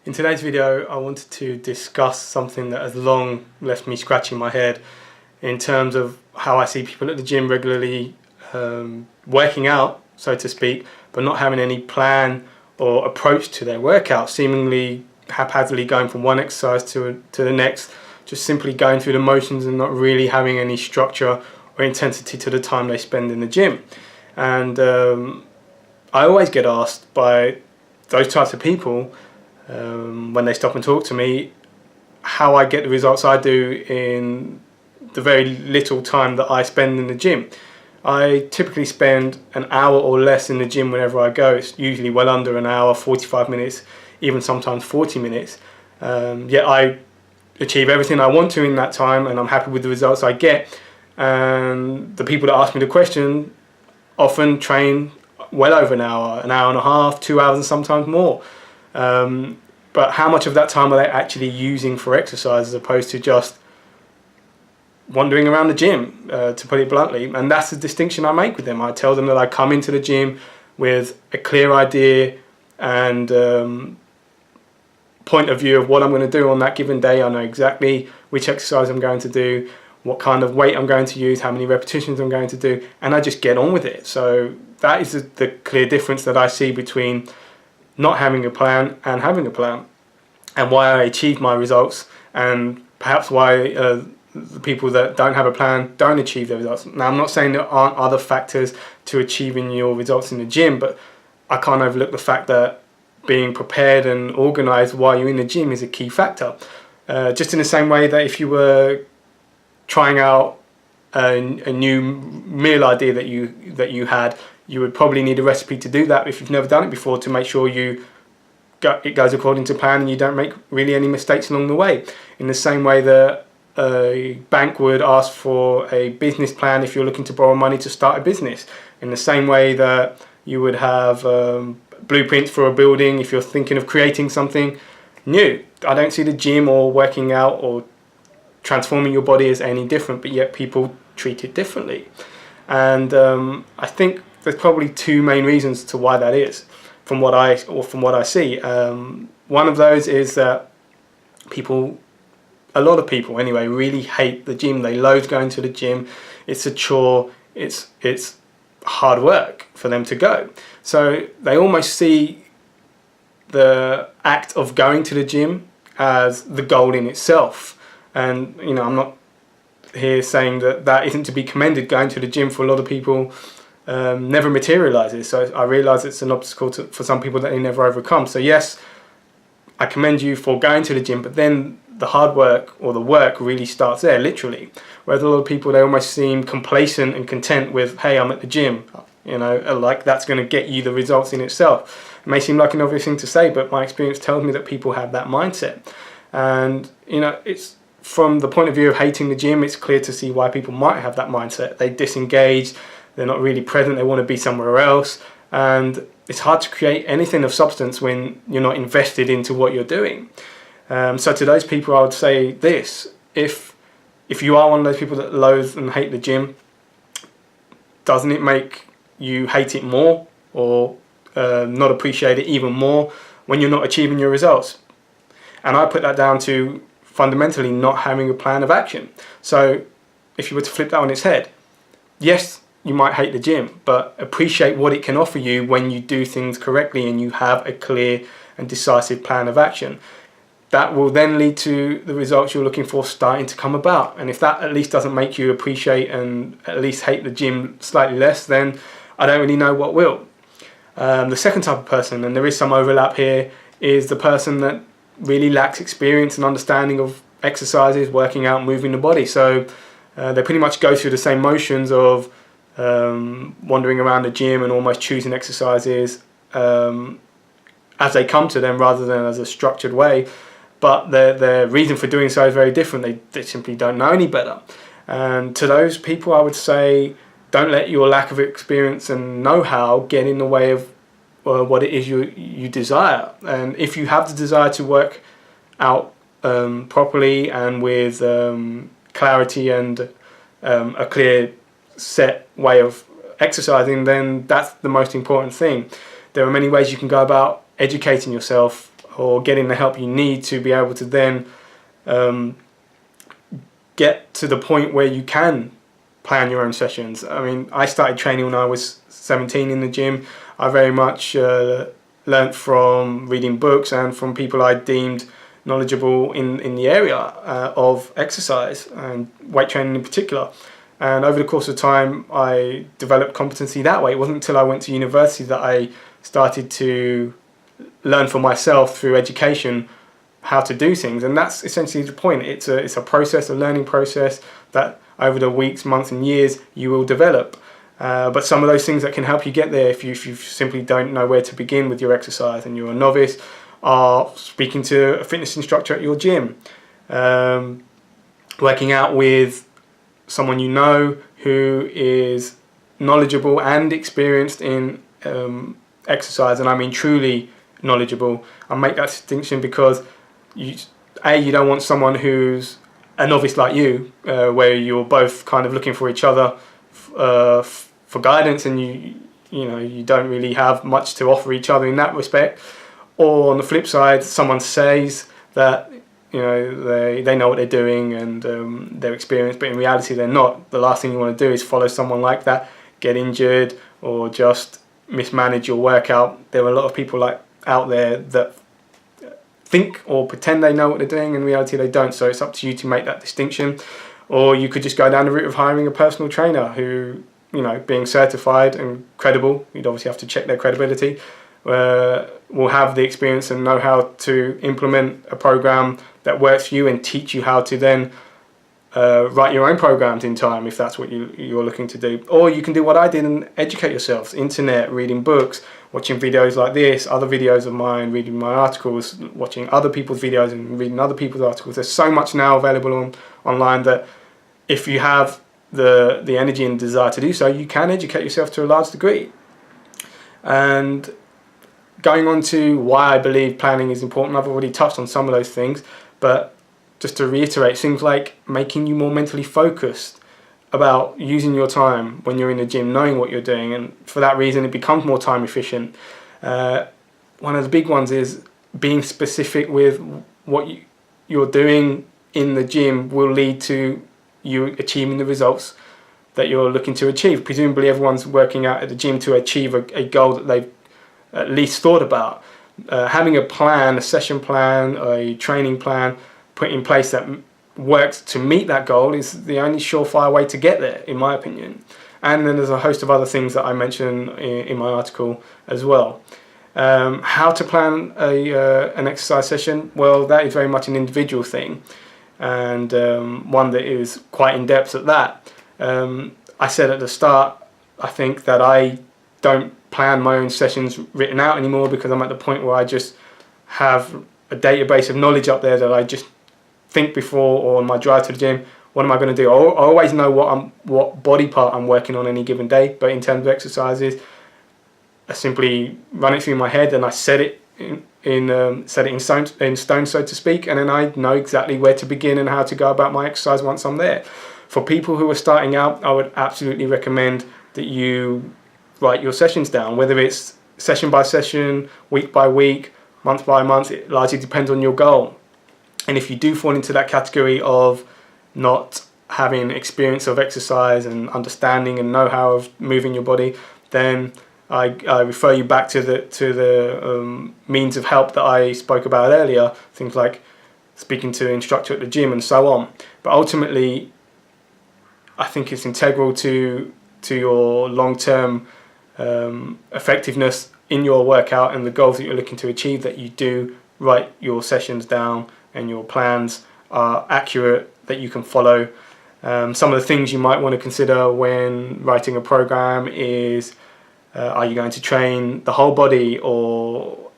In today's video, I wanted to discuss something that has long left me scratching my head in terms of how I see people at the gym regularly working out, so to speak, but not having any plan or approach to their workout, seemingly haphazardly going from one exercise to the next, just simply going through the motions and not really having any structure or intensity to the time they spend in the gym. And I always get asked by those types of people when they stop and talk to me how I get the results I do in the very little time that I spend in the gym. I typically spend an hour or less in the gym whenever I go. It's usually well under an hour, 45 minutes, even sometimes 40 minutes. Yet I achieve everything I want to in that time, and I'm happy with the results I get. And the people that ask me the question often train well over an hour and a half, 2 hours, and sometimes more. But how much of that time are they actually using for exercise as opposed to just wandering around the gym, to put it bluntly? And that's the distinction I make with them. I tell them that I come into the gym with a clear idea and point of view of what I'm going to do on that given day. I know exactly which exercise I'm going to do, what kind of weight I'm going to use, how many repetitions I'm going to do, and I just get on with it. So that is the clear difference that I see between not having a plan and having a plan, and why I achieve my results, and perhaps why the people that don't have a plan don't achieve their results. Now, I'm not saying there aren't other factors to achieving your results in the gym, but I can't overlook the fact that being prepared and organised while you're in the gym is a key factor. Just in the same way that if you were trying out a new meal idea that you had, you would probably need a recipe to do that if you've never done it before, to make sure it goes according to plan and you don't make really any mistakes along the way. In the same way that a bank would ask for a business plan if you're looking to borrow money to start a business. In the same way that you would have blueprints for a building if you're thinking of creating something new. I don't see the gym or working out or transforming your body as any different, but yet people treat it differently. And I think there's probably two main reasons to why that is, from what I see. One of those is that a lot of people anyway, really hate the gym. They loathe going to the gym. It's a chore. It's hard work for them to go. So they almost see the act of going to the gym as the goal in itself. And I'm not here saying that isn't to be commended. Going to the gym for a lot of people never materializes. So I realize it's an obstacle for some people that they never overcome. So yes, I commend you for going to the gym, but then the hard work or the work really starts there, literally. Whereas a lot of people, they almost seem complacent and content with, hey, I'm at the gym, like that's going to get you the results in itself. It may seem like an obvious thing to say, but my experience tells me that people have that mindset. And it's from the point of view of hating the gym, it's clear to see why people might have that mindset. They disengage, they're not really present, they want to be somewhere else, and it's hard to create anything of substance when you're not invested into what you're doing. So to those people, I would say this: if you are one of those people that loathe and hate the gym, doesn't it make you hate it more, or not appreciate it even more when you're not achieving your results? And I put that down to fundamentally not having a plan of action. So if you were to flip that on its head, yes, you might hate the gym, but appreciate what it can offer you when you do things correctly and you have a clear and decisive plan of action. That will then lead to the results you're looking for starting to come about. And if that at least doesn't make you appreciate and at least hate the gym slightly less, then I don't really know what will. The second type of person, and there is some overlap here, is the person that really lacks experience and understanding of exercises, working out, moving the body. So they pretty much go through the same motions of wandering around the gym and almost choosing exercises as they come to them rather than as a structured way. But their reason for doing so is very different. They simply don't know any better. And to those people, I would say, don't let your lack of experience and know-how get in the way of what it is you desire. And if you have the desire to work out properly and with clarity and a clear set way of exercising, then that's the most important thing. There are many ways you can go about educating yourself or getting the help you need to be able to then get to the point where you can plan your own sessions. I mean, I started training when I was 17 in the gym. I very much learnt from reading books and from people I deemed knowledgeable in the area of exercise and weight training in particular. And over the course of time, I developed competency that way. It wasn't until I went to university that I started to learn for myself through education how to do things. And that's essentially the point. It's a process, a learning process that over the weeks, months and years you will develop. But some of those things that can help you get there if you simply don't know where to begin with your exercise and you're a novice are speaking to a fitness instructor at your gym, working out with someone you know who is knowledgeable and experienced in exercise, and I mean truly knowledgeable. I make that distinction because you don't want someone who's a novice like you, where you're both kind of looking for each other for guidance, and you don't really have much to offer each other in that respect. Or on the flip side, someone says that they know what they're doing and they're experienced, but in reality they're not. The last thing you want to do is follow someone like that, get injured, or just mismanage your workout. There are a lot of people out there that think or pretend they know what they're doing, in reality they don't. So it's up to you to make that distinction. Or you could just go down the route of hiring a personal trainer who, being certified and credible, you'd obviously have to check their credibility, will have the experience and know how to implement a program that works for you and teach you how to then write your own programs in time, if that's what you're looking to do. Or you can do what I did and educate yourself. Internet, reading books, watching videos like this, other videos of mine, reading my articles, watching other people's videos and reading other people's articles. There's so much now available online that if you have the energy and desire to do so, you can educate yourself to a large degree. And going on to why I believe planning is important, I've already touched on some of those things, but just to reiterate, things like making you more mentally focused about using your time when you're in the gym, knowing what you're doing, and for that reason it becomes more time efficient. One of the big ones is being specific with what you're doing in the gym will lead to you achieving the results that you're looking to achieve. Presumably everyone's working out at the gym to achieve a goal that they've at least thought about. Having a plan, a session plan, a training plan put in place that works to meet that goal is the only surefire way to get there, in my opinion. And then there's a host of other things that I mention in my article as well. How to plan an exercise session? Well, that is very much an individual thing, and one that is quite in-depth at that. I said at the start, I think that I don't plan my own sessions written out anymore because I'm at the point where I just have a database of knowledge up there that I just think before, or on my drive to the gym, what am I going to do? I always know what body part I'm working on any given day, but in terms of exercises, I simply run it through my head and I set it in stone, so to speak, and then I know exactly where to begin and how to go about my exercise once I'm there. For people who are starting out, I would absolutely recommend that you write your sessions down, whether it's session by session, week by week, month by month. It largely depends on your goal. And if you do fall into that category of not having experience of exercise and understanding and know-how of moving your body, then I refer you back to the means of help that I spoke about earlier, things like speaking to an instructor at the gym and so on. But ultimately, I think it's integral to your long-term effectiveness in your workout and the goals that you're looking to achieve that you do write your sessions down and your plans are accurate, that you can follow. Some of the things you might want to consider when writing a program is, are you going to train the whole body or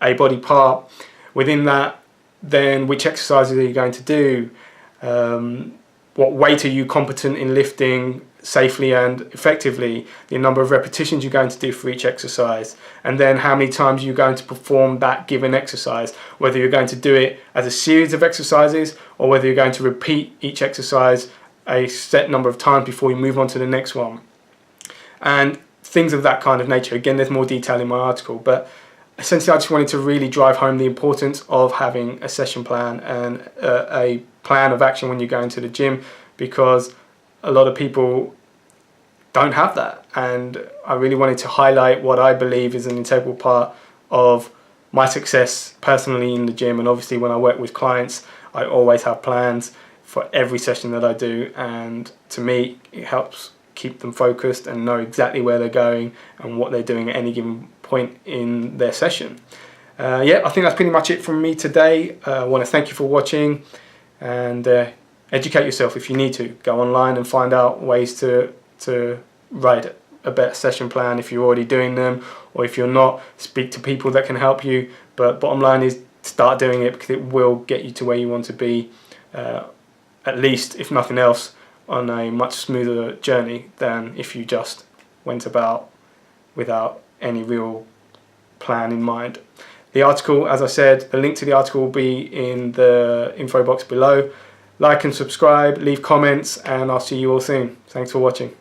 a body part? Within that, then which exercises are you going to do? What weight are you competent in lifting safely and effectively? The number of repetitions you're going to do for each exercise, and then how many times you're going to perform that given exercise, whether you're going to do it as a series of exercises or whether you're going to repeat each exercise a set number of times before you move on to the next one. And things of that kind of nature. Again, there's more detail in my article, but essentially I just wanted to really drive home the importance of having a session plan and a plan of action when you go into the gym, because a lot of people don't have that, and I really wanted to highlight what I believe is an integral part of my success personally in the gym. And obviously when I work with clients, I always have plans for every session that I do, and to me it helps keep them focused and know exactly where they're going and what they're doing at any given point in their session. Yeah, I think that's pretty much it from me today. I want to thank you for watching, and educate yourself if you need to. Go online and find out ways to write a better session plan if you're already doing them, or if you're not, speak to people that can help you. But bottom line is, start doing it, because it will get you to where you want to be, at least, if nothing else, on a much smoother journey than if you just went about without any real plan in mind. The article, as I said, the link to the article will be in the info box below. Like and subscribe, leave comments, and I'll see you all soon. Thanks for watching.